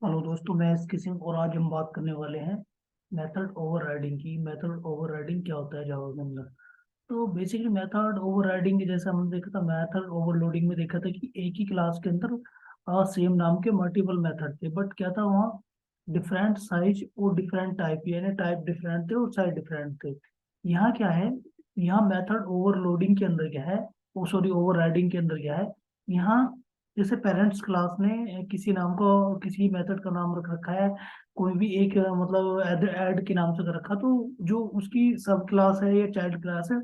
Hello दोस्तों, मैं SK Singh और आज हम बात करने वाले हैं मेथड ओवरराइडिंग की। मेथड ओवरराइडिंग क्या होता है जावा के अंदर? तो बेसिकली मेथड ओवरराइडिंग जैसे हमने देखा था, मेथड ओवरलोडिंग में देखा था कि एक ही क्लास के अंदर सेम नाम के मल्टीपल मेथड थे, बट क्या था वहाँ डिफरेंट साइज और डिफरेंट टाइप, यानी टाइप डिफरेंट थे और साइज डिफरेंट थे। यहाँ क्या है, यहाँ मेथड ओवरलोडिंग के अंदर क्या है, वो सॉरी ओवरराइडिंग के अंदर क्या है, यहाँ जैसे पेरेंट्स क्लास ने किसी नाम को, किसी मेथड का नाम रख रखा है, कोई भी एक मतलब ऐड के नाम से कर रखा, तो जो उसकी सब क्लास है या चाइल्ड क्लास है,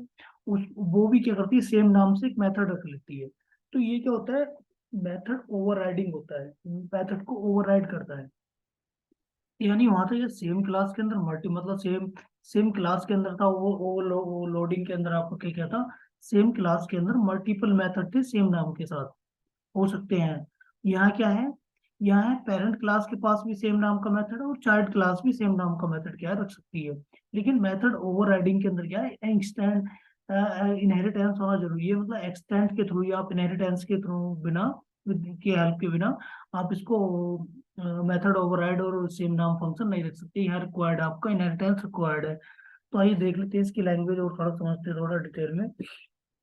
उस वो भी क्या करती है, सेम नाम से एक मेथड रख लेती है। तो ये क्या होता है, मेथड ओवरराइडिंग होता है, मेथड को ओवरराइड करता है। यानी वहां था ये सेम क्लास के अंदर मल्टी, मतलब सेम सेम क्लास के अंदर था वो लोडिंग के अंदर आपको क्या क्या था, सेम क्लास के अंदर मल्टीपल मेथड थे सेम नाम के साथ हो सकते हैं। यहाँ क्या है, यहाँ है पेरेंट क्लास के पास भी सेम नाम का मेथड है और चाइल्ड क्लास भी सेम नाम का मेथड क्या है रख सकती है। लेकिन मेथड ओवरराइडिंग के अंदर क्या है, एक्सटेंड इनहेरिटेंस होना जरूरी है, मतलब एक्सटेंड के थ्रू या आप इनहेरिटेंस के थ्रू बिना, की हेल्प के बिना आप इसको मेथड ओवरराइड और सेम नाम फंक्शन नहीं रख सकते। यहाँ रिक्वायर्ड, आपका इनहेरिटेंस रिक्वायर्ड है। तो आइए देख लेते हैं इसकी लैंग्वेज और थोड़ा समझते हैं थोड़ा डिटेल में।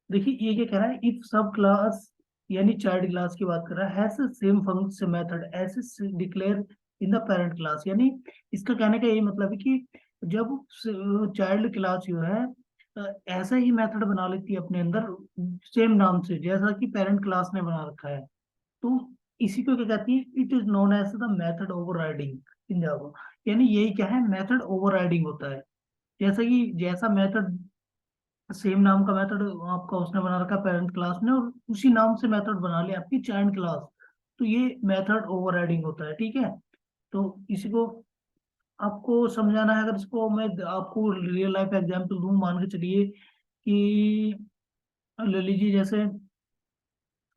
देखिए ये क्या कह रहा है, इफ सब क्लास यानी चाइल्ड क्लास की बात कर रहा है, has same function method as declare in the parent class. यानी इसका कहने का यही मतलब है कि जब चाइल्ड क्लास जो है ऐसा ही मेथड बना लेती है अपने अंदर सेम नाम से जैसा कि पेरेंट क्लास ने बना रखा है, तो इसी को क्या कहती है, it is known as the method overriding in Java. यानी यही क्या है, मेथड ओवरराइडिंग होता है। जैसा कि जैसा मेथड, सेम नाम का मेथड आपका उसने बना रखा पेरेंट क्लास ने और उसी नाम से मेथड बना लिया आपकी चाइल्ड क्लास, तो ये मेथड ओवरराइडिंग होता है। ठीक है, तो इसी को आपको समझाना है। अगर इसको मैं आपको रियल लाइफ एग्जांपल दूं, मान के चलिए कि ले लीजिए जैसे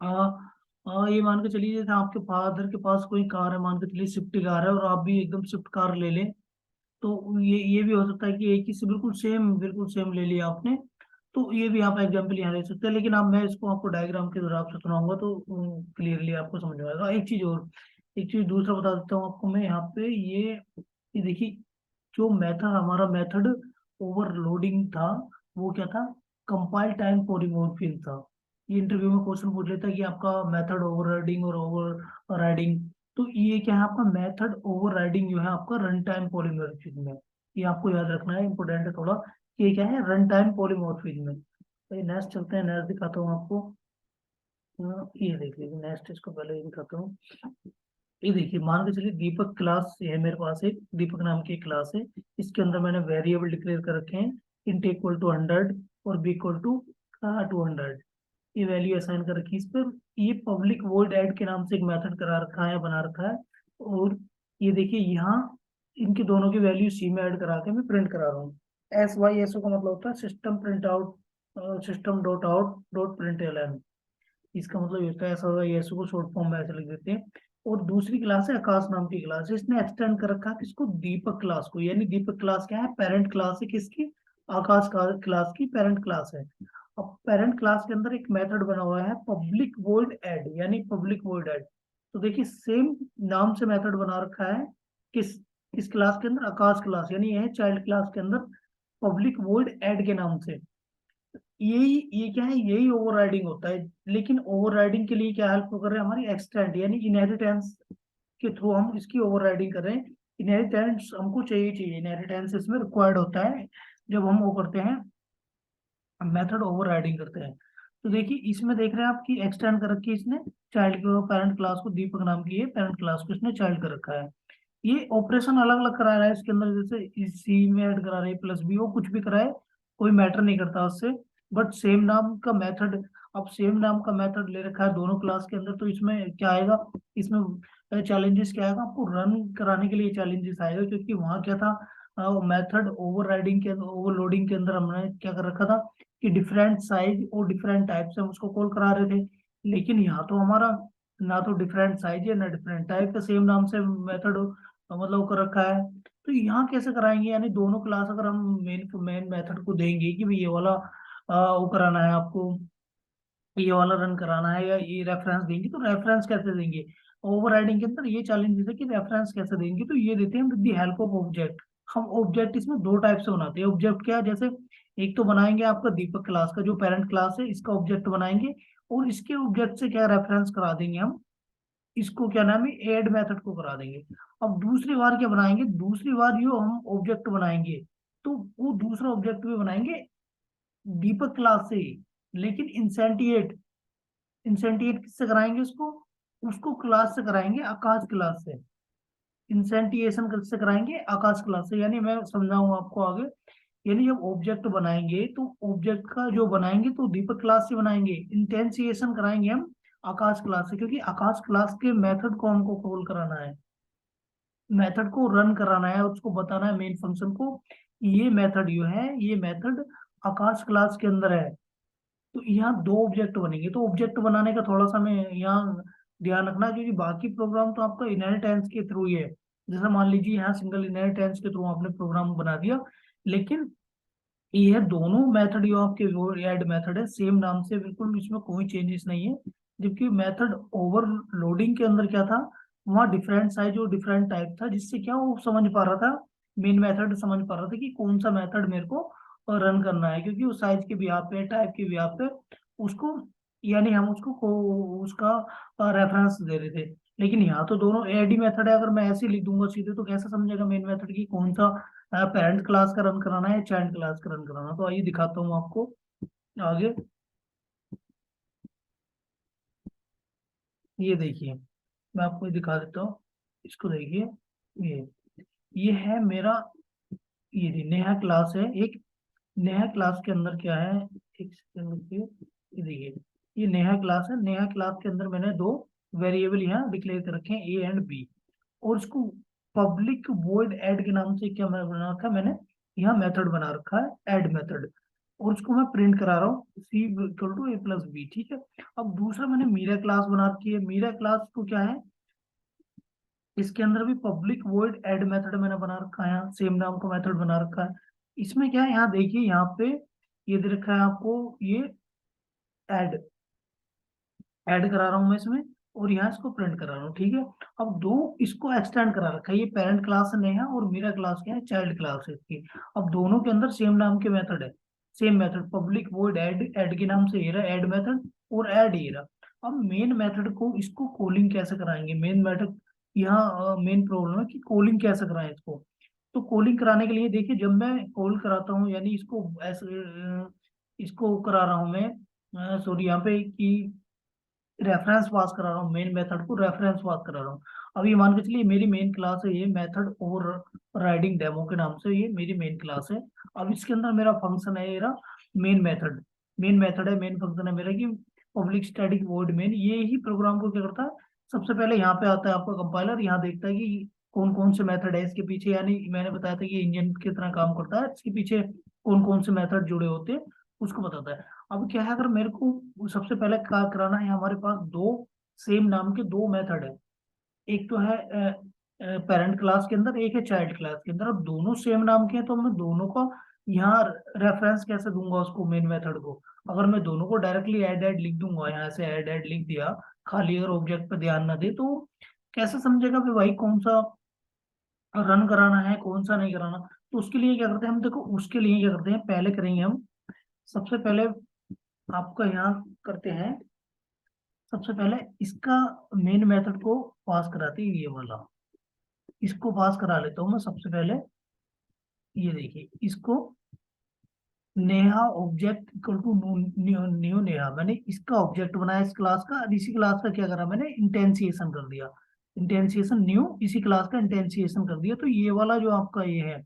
आ, ये मान के चलिए जैसे आपके फादर के पास कोई कार है, मान के चलिए स्विफ्ट कार है, और आप भी एकदम स्विफ्ट कार ले लें। तो ये भी हो सकता है कि एक ही से बिल्कुल सेम ले लिया आपने। तो ये भी आप एग्जांपल यहाँ ले सकते हैं, लेकिन अब मैं इसको आपको डायग्राम के द्वारा आपसे सुनाऊंगा तो क्लियरली आपको समझ में आएगा। एक चीज और, एक चीज दूसरा बता देता हूँ आपको मैं यहाँ पे, ये देखिए, जो मेथड हमारा मेथड ओवरलोडिंग था, वो क्या था, कंपाइल टाइम पॉलीमॉर्फिज्म था। ये इंटरव्यू में क्वेश्चन पूछ लेता है कि आपका मेथड ओवरराइडिंग और ओवर राइडिंग, तो ये क्या है आपका मेथड ओवरराइडिंग जो है आपका रन टाइम पॉलीमॉर्फिज्म है। ये आपको याद रखना है, इंपॉर्टेंट है थोड़ा, कि ये क्या है, रन टाइम पॉलीमॉर्फिज्म है। तो ये नेक्स्ट चलते हैं, नेक्स्ट दिखाता हूँ आपको। ये देख लीजिए नेक्स्ट, इसको पहले ये दिखाता हूँ। ये देखिए, मान के चलिए दीपक क्लास है मेरे पास, एक दीपक नाम की क्लास है। इसके अंदर मैंने वेरिएबल डिक्लेयर कर रखे हैं, इंट इक्वल टू 100 और बी इक्वल टू 200। ये वैल्यू असाइन कर रखी है इस पर। ये पब्लिक वॉइड ऐड के नाम से एक मेथड करा रखा है, बना रखा है। और ये देखिए यहाँ इनके दोनों की वैल्यू सी में ऐड करा के मैं प्रिंट करा रहा हूँ। एस वाई एस ओ का मतलब होता है system print out, system dot out dot print L N. इसका मतलब ये होता है, ऐसा होगा, यीशु को शॉर्ट फॉर्म में ऐसे लिख देते हैं। और दूसरी क्लास है आकाश नाम की क्लास है, इसने एक्सटेंड कर रखा है किसको, दीपक क्लास को। यानी दीपक क्लास क्या है, पेरेंट क्लास है किसकी, आकाश क्लास की पेरेंट क्लास है। अब पेरेंट क्लास के अंदर एक मेथड बना हुआ है पब्लिक वॉइड ऐड, यानी पब्लिक वॉइड ऐड। तो देखिए सेम नाम से मेथड बना रखा है, किस किस क्लास के अंदर, आकाश क्लास, यानी यह चाइल्ड क्लास के अंदर पब्लिक वॉइड ऐड के नाम से। यही ये क्या है, यही ओवरराइडिंग होता है। लेकिन ओवरराइडिंग के लिए क्या हेल्प कर रहे हैं, हमारी एक्सटेंड यानी इनहेरिटेंस के थ्रू हम इसकी ओवरराइडिंग कर रहे हैं। इनहेरिटेंस हमको चाहिए, इनहेरिटेंस इसमें रिक्वायर्ड होता है जब हम वो करते हैं, मेथड ओवरराइडिंग करते हैं। तो देखिए इसमें देख रहे हैं आप कि एक्सटेंड कर रखी है इसने चाइल्ड को, पेरेंट क्लास को, दीपक नाम की है पेरेंट क्लास को इसने चाइल्ड कर रखा है। ये ऑपरेशन अलग अलग करा रहा है इसके अंदर, जैसे सी में ऐड करा रहे हैं प्लस बी, वो कुछ भी कराए कोई मैटर नहीं करता उससे, बट सेम नाम का मेथड, अब सेम नाम का मेथड ले रखा है दोनों क्लास के अंदर, तो इसमें क्या आएगा, इसमें चैलेंजेस क्या आएगा, आपको रन कराने के लिए चैलेंजेस आएगा, क्योंकि वहाँ क्या था, मेथड ओवरराइडिंग के ओवरलोडिंग के अंदर हमने क्या कर रखा था कि डिफरेंट साइज और डिफरेंट टाइप से हम उसको कॉल करा रहे थे। लेकिन यहाँ तो हमारा ना तो डिफरेंट साइज है ना डिफरेंट टाइप का, सेम नाम से मेथड मतलब वो कर रखा है। तो यहाँ कैसे कराएंगे, यानी दोनों क्लास अगर हम मेन मेन मेथड को देंगे कि भाई ये वाला वो कराना है आपको, ये वाला रन कराना है, या ये रेफरेंस देंगे, तो रेफरेंस कैसे देंगे, ओवरराइडिंग के अंदर ये चैलेंज है कि रेफरेंस कैसे देंगे, तो ये देते हैं with the help of object. हम ऑब्जेक्ट इसमें दो टाइप से बनाते हैं। ऑब्जेक्ट क्या है, जैसे एक तो बनाएंगे आपका दीपक क्लास का जो पेरेंट क्लास है, इसका ऑब्जेक्ट बनाएंगे और इसके ऑब्जेक्ट से क्या रेफरेंस करा देंगे हम, इसको क्या नाम है, ऐड मेथड को करा देंगे। अब दूसरी बार क्या बनाएंगे, दूसरी बार जो हम ऑब्जेक्ट बनाएंगे तो वो दूसरा ऑब्जेक्ट भी बनाएंगे दीपक क्लास से ही, लेकिन इंसेंटिएट, इंसेंटिएट किससे कराएंगे उसको, उसको क्लास से कराएंगे आकाश क्लास से। इंसेंटिएशन किससे कराएंगे, आकाश क्लास से। यानी मैं समझाऊं आपको आगे, यानी जब ऑब्जेक्ट बनाएंगे तो ऑब्जेक्ट का जो बनाएंगे तो दीपक क्लास से बनाएंगे, इंटेंसिएशन कराएंगे हम आकाश क्लास से, क्योंकि आकाश क्लास के मेथड को हमको कॉल कराना है, मेथड को रन कराना है, उसको बताना है मेन फंक्शन को, ये मेथड जो है ये मेथड आकाश क्लास के अंदर है। तो यहाँ दो ऑब्जेक्ट बनेंगे, तो ऑब्जेक्ट बनाने का थोड़ा सा हमें यहाँ ध्यान रखना है, क्योंकि बाकी प्रोग्राम तो आपका इनहेरिटेंस के थ्रू ही है। जैसे मान लीजिए यहाँ सिंगल इनहेरिटेंस के थ्रू आपने प्रोग्राम बना दिया, लेकिन ये दोनों मेथड जो आपके वो ऐड मेथड है सेम नाम से, बिल्कुल इसमें कोई चेंजेस नहीं है। जबकि मेथड ओवरलोडिंग के अंदर क्या था, वहाँ डिफरेंट साइज और डिफरेंट टाइप था, जिससे क्या वो समझ पा रहा था, मेन मेथड समझ पा रहा था कि कौन सा मेथड मेरे को रन करना है, क्योंकि उस साइज के बिहाफ पे टाइप के बिहाफ पे उसको, यानी हम उसको उसका रेफरेंस दे रहे थे। लेकिन यहाँ तो दोनों एड ही मेथड है, अगर मैं ऐसे लिख दूंगा सीधे तो कैसे समझेगा मेन मेथड की कौन सा पेरेंट क्लास का रन कराना है, चाइल्ड क्लास का रन कराना। तो आइए दिखाता हूँ आपको आगे। ये देखिए, मैं आपको दिखा देता हूँ, इसको देखिए, ये है मेरा, ये नेहा क्लास है एक। नेहा क्लास के अंदर क्या है, एक सेकंड रुकिए, ये देखिए, ये नेहा क्लास है। नेहा क्लास के अंदर मैंने दो वेरिएबल यहाँ डिक्लेयर कर रखे हैं, ए एंड बी, और इसको पब्लिक वॉइड ऐड के नाम से क्या मैं बना रखा है, मैंने यहाँ मेथड बना रखा है ऐड मेथड, और उसको मैं प्रिंट करा रहा हूँ C equal to A plus B, ठीक है। अब दूसरा मैंने मीरा क्लास बना रखी है। मीरा क्लास को क्या है, इसके अंदर भी पब्लिक वॉइड ऐड मेथड मैंने बना रखा है, यहाँ सेम नाम का मेथड बना रखा है। इसमें क्या है, यहाँ देखिए, यहाँ पे ये दे रखा है आपको, ये ऐड ऐड करा रहा हूँ मैं इसमें, और यहाँ इसको प्रिंट करा रहा हूँ, ठीक है। अब दो इसको एक्सटेंड करा रखा है, ये पेरेंट क्लास है नेहा और मेरा क्लास क्या है, चाइल्ड क्लास है इसकी। अब दोनों के अंदर सेम नाम के मेथड है, same method public void add, add के नाम से ये रहा ऐड मेथड, और ऐड ये रहा। अब मेन मेथड को इसको कॉलिंग कैसे कराएंगे, मेन मेथड, यहाँ मेन प्रॉब्लम है कि कॉलिंग कैसे कराएं इसको। तो कॉलिंग कराने के लिए देखिए, जब मैं कॉल कराता हूँ, यानी इसको ऐसे इसको करा रहा हूँ मैं, सॉरी यहाँ पे कि रेफरेंस पास करा रहा हूँ, मेन मेथड को रेफरेंस पास करा रहा हूँ। अब ये मान के चलिए मेरी मेन क्लास है, ये मेथड ओवर राइडिंग डेमो के नाम से ये मेरी मेन क्लास है। अब इसके अंदर मेरा फंक्शन है, मेरा मेन मेथड, मेन मेथड है, मेन फंक्शन है मेरा कि पब्लिक स्टैटिक वॉइड मेन। ये ही प्रोग्राम को क्या करता है, सबसे पहले यहाँ पे आता है आपका कंपाइलर, यहाँ देखता है कि कौन कौन से मेथड है इसके पीछे, यानी मैंने बताया था कि इंजन की तरह काम करता है, इसके पीछे कौन कौन से मेथड जुड़े होते हैं उसको बताता है। अब क्या है, अगर मेरे को सबसे पहले क्या कराना है, हमारे पास दो सेम नाम के दो मेथड है, एक तो है पेरेंट क्लास के अंदर, एक है चाइल्ड क्लास के अंदर। अब दोनों सेम नाम के हैं, तो मैं दोनों का यहाँ रेफरेंस कैसे दूंगा उसको, मेन मेथड को। अगर मैं दोनों को डायरेक्टली ऐड ऐड लिख दूंगा, यहाँ से ऐड ऐड लिख दिया खाली, अगर ऑब्जेक्ट पे ध्यान ना दे तो कैसे समझेगा कि भाई कौन सा रन कराना है कौन सा नहीं कराना। तो उसके लिए क्या करते हैं हम, देखो उसके लिए क्या करते हैं, पहले करेंगे हम, सबसे पहले आपका यहाँ करते हैं, सबसे पहले इसका मेन मेथड को पास कराते हैं, ये वाला, इसको पास करा लेता हूँ मैं सबसे पहले। ये देखिए, इसको Neha object equal to new new Neha, मैंने इसका ऑब्जेक्ट बनाया इस क्लास का, और इसी क्लास का क्या करा मैंने, इंटेंसिएशन कर दिया, इंटेंसिएशन न्यू, इसी क्लास का इंटेंसिएशन कर दिया। तो ये वाला जो आपका ये है,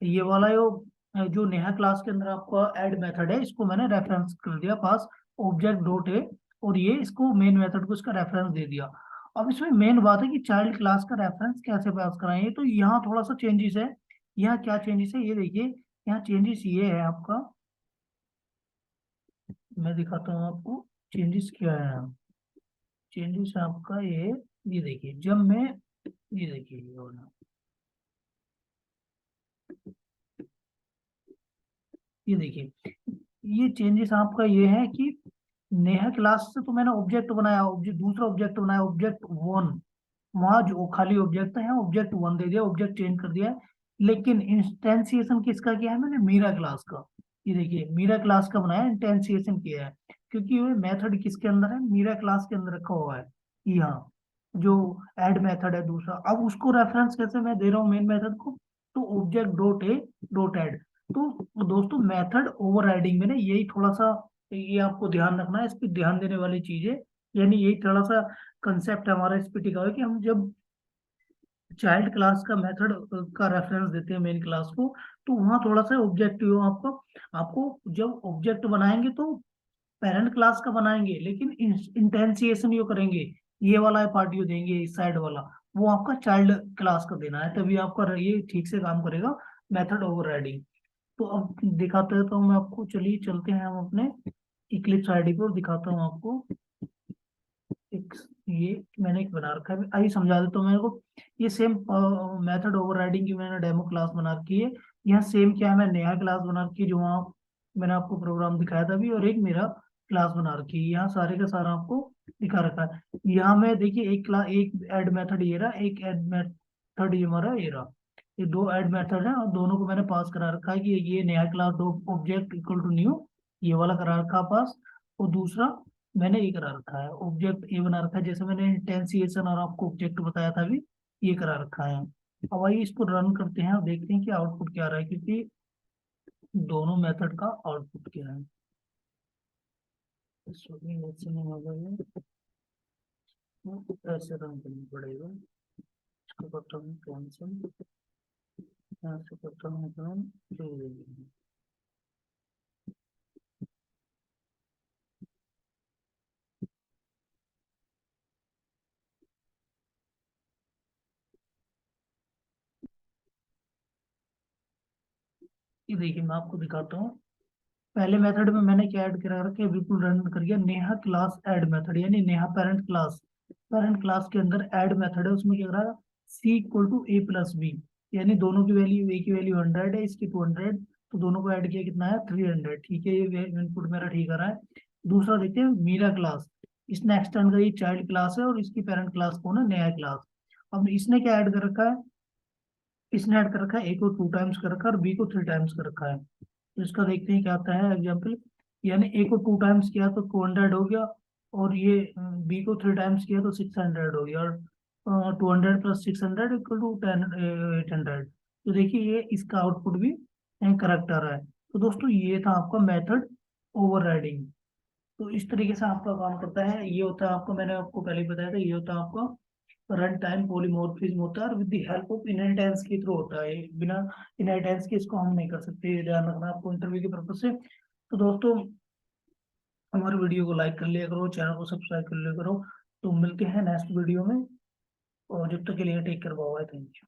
ये वाला जो जो नेहा क्लास के अंदर आपका ऐड मेथड है, इसको मैंने रेफरेंस कर दिया पास, ऑब्जेक्ट डॉट ए, और ये इसको मेन मेथड को इसका रेफरेंस दे दिया। अब इसमें मेन बात है कि चाइल्ड क्लास का रेफरेंस कैसे पास कराएंगे, तो यहाँ थोड़ा सा चेंजेस है। यहाँ क्या चेंजेस है, ये देखिए, यहाँ चेंजेस ये है आपका, मैं दिखाता हूँ आपको चेंजेस क्या है। चेंजेस आपका ये देखिए, जब मैं, ये देखिए ये वाला, ये देखिए, ये चेंजेस आपका ये है कि नेहा क्लास से तो मैंने ऑब्जेक्ट बनाया, ऑब्जेक्ट दूसरा ऑब्जेक्ट बनाया, ऑब्जेक्ट वन, वहां जो खाली ऑब्जेक्ट है ऑब्जेक्ट वन दे दिया, ऑब्जेक्ट चेंज कर दिया है। लेकिन इंस्टेंसिएशन किसका किया है मैंने? मीरा क्लास का। ये देखिए मीरा क्लास का बनाया, इंस्टेंसिएशन किया है, क्योंकि वो मेथड किसके अंदर है? मीरा क्लास के अंदर रखा हुआ है यहाँ, जो ऐड मेथड है दूसरा। अब उसको रेफरेंस कैसे मैं दे रहा हूँ मेन मेथड को? तो object dot A dot add. तो दोस्तों मेथड ओवरराइडिंग में ना यही थोड़ा सा, ये आपको ध्यान रखना है, इस पर ध्यान देने वाली चीज है। यानी यही थोड़ा सा कंसेप्ट है हमारा इस पे टिका हुआ है कि हम जब चाइल्ड क्लास का मेथड का रेफरेंस देते हैं मेन क्लास को, तो वहाँ थोड़ा सा ऑब्जेक्टिव आपको, आपको जब ऑब्जेक्ट बनाएंगे तो पेरेंट क्लास का बनाएंगे, लेकिन इंटेंसिएशन यो करेंगे, ये वाला पार्ट यो देंगे, इस साइड वाला वो आपका चाइल्ड क्लास का देना है, तभी आपका ये ठीक से काम करेगा मेथड ओवरराइडिंग। तो अब दिखाते हैं तो मैं आपको, चलिए चलते हैं हम अपने इक्लिप्स आईडी पे और दिखाता हूँ आपको। एक ये मैंने एक बना रखा है, आइए समझा देता हूँ मेरे को। ये सेम मेथड ओवरराइडिंग की मैंने डेमो क्लास बना रखी है। यहाँ सेम क्या है, मैं नया क्लास बना रखी है जो वहाँ मैंने आपको प्रोग्राम दिखाया था अभी, और एक मेरा क्लास बना रखी है, यहाँ सारे का सारा आपको दिखा रखा है। यहाँ में देखिए एक क्लास, एक ऐड मेथड ये रहा, एक ऐड मेथड ये हमारा ये रहा, ये दो ऐड मेथड है, और दोनों को मैंने पास करा रखा है कि ये नया क्लास दो ऑब्जेक्ट इक्वल टू न्यू, ये वाला करा रखा है पास। और दूसरा मैंने ये करा रखा है ऑब्जेक्ट ए बना रखा है, जैसे मैंने इंटेंसिएशन और आपको ऑब्जेक्ट बताया था अभी, ये करा रखा है। अब आइए इसको रन करते हैं और देखते हैं कि आउटपुट क्या आ रहा है, क्योंकि दोनों मेथड का आउटपुट क्या है। ऐसे नहीं होगा ये, तो ऐसे रन करना पड़ेगा। इसको करता हूँ कैंसिल, यहाँ से करता हूँ रन, तो ये देखिए मैं आपको दिखाता हूँ। पहले मेथड में मैंने क्या ऐड करा रखा है, बिल्कुल रन कर गया, नेहा क्लास ऐड मेथड, यानी Neha parent class. Parent class के अंदर ऐड मेथड है, उसमें क्या करा, C equal to A plus B, यानी दोनों की वैल्यू, ए की वैल्यू 100 है, इसकी 200, तो दोनों को ऐड किया कितना है 300। ठीक है, ये इनपुट मेरा ठीक आ रहा है। दूसरा देखते हैं मीरा क्लास, इसने एक्सटेंड करी, चाइल्ड क्लास है और इसकी पेरेंट क्लास कौन है? नया क्लास। अब इसने क्या ऐड कर रखा है? इसने ऐड कर रखा है ए को 2 टाइम्स कर रखा है और बी को 3 टाइम्स कर रखा है। तो इसका देखते हैं क्या आता है एग्जाम्पल। यानी ए को 2 टाइम्स किया तो 200 हो गया, और ये बी को 3 टाइम्स किया तो 600 हो गया, और 200 प्लस 600 इक्वल टू 800। तो देखिए ये इसका आउटपुट भी करेक्ट आ रहा है। तो दोस्तों ये था आपका मेथड ओवरराइडिंग। तो इस तरीके से आपका काम करता है, ये होता है आपको, मैंने आपको पहले ही बताया था, ये होता है आपका रन टाइम पॉलीमॉर्फिज्म होता है, और with the help of inheritance के थ्रू होता है, बिना इनहेरिटेंस के इसको हम नहीं कर सकते, ये ध्यान रखना आपको इंटरव्यू के पर्पज से। तो दोस्तों हमारे वीडियो को लाइक कर लिया करो, चैनल को सब्सक्राइब कर लिया करो। तो मिलते हैं नेक्स्ट वीडियो में, और जब तक के लिए take care, bye, thank you.